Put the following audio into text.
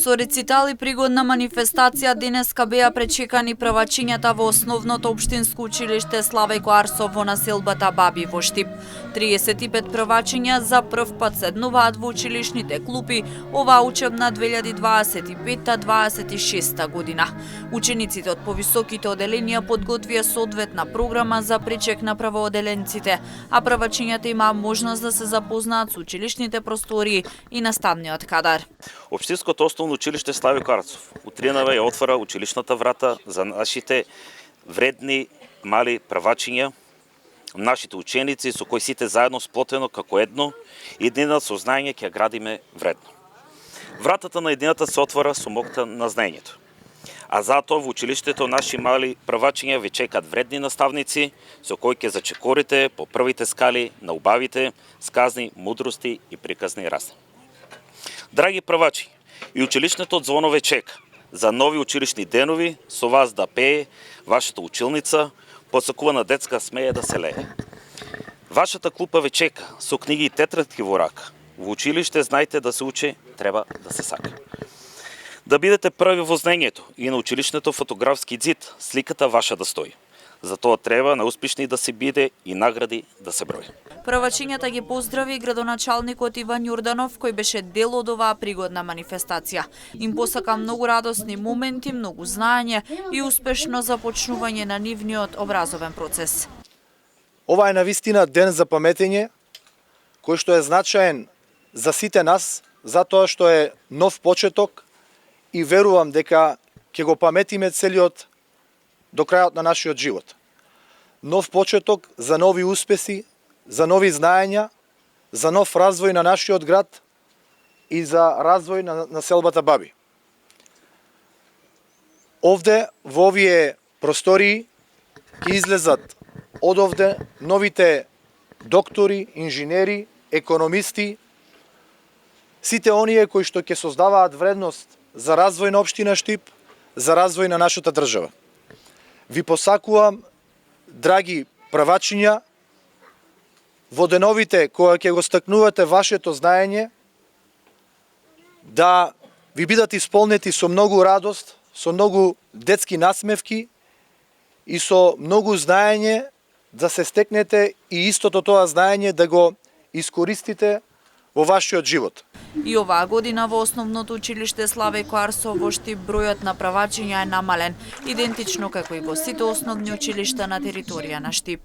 Со рецитал и пригодна манифестација денеска беа пречекани првачињата во основното општинско училиште Славејко Арсов во населбата Баби во Штип. 35 првачиња за прв пат седнуваат во училишните клупи оваа учебна 2025-26 година. Учениците од повисоките оделенија подготвија соодветна програма за пречек на првооделенците, а првачињата имаа можност да се запознаат со училишните простории и наставниот кадар. Општинското основно училиште Славејко Арсов утринава ја отвора училишната врата за нашите вредни мали правачиња, нашите ученици со кои сите заедно сплотено како едно еднина со знаење ќе градиме вредно. Вратата на едината се отвора со моќта на знаењето. А затоа во училиштето наши мали правачиња ве чекат вредни наставници со кои ќе зачекорите по првите скали на убавите сказни, мудрости и приказни разни. Драги правачи, и училишното звоно ве чека за нови училишни денови, со вас да пее вашата училница, посакувана детска смее да се лее. Вашата клупа ве чека со книги и тетрадки во рака. Во училиште знаете да се учи, треба да се сака. Да бидете први во знаењето и на училишното фотографски ѕид сликата ваша да стои. Затоа треба науспешни да се биде и награди да се брои. Првачињата ги поздрави градоначалникот Иван Јорданов, кој беше дел од оваа пригодна манифестација. Им посака многу радосни моменти, многу знаење и успешно започнување на нивниот образовен процес. Ова е навистина ден за паметење, кој што е значаен за сите нас, затоа што е нов почеток и верувам дека ќе го паметиме целиот до крајот на нашиот живот. Нов почеток за нови успеси, за нови знаења, за нов развој на нашиот град и за развој на населбата Баби. Овде, во овие простории, ќе излезат од овде новите доктори, инженери, економисти, сите оние кои што ќе создаваат вредност за развој на општина Штип, за развој на нашата држава. Ви посакувам, драги правачиња, во деновите кога ќе го стакнувате вашето знаење, да ви бидат исполнети со многу радост, со многу детски насмевки и со многу знаење да се стекнете и истото тоа знаење да го искористите во вашиот живот. И оваа година во основното училиште Славејко Арсов во Штип бројот на правачиња е намален, идентично како и во сите основни училишта на територија на Штип.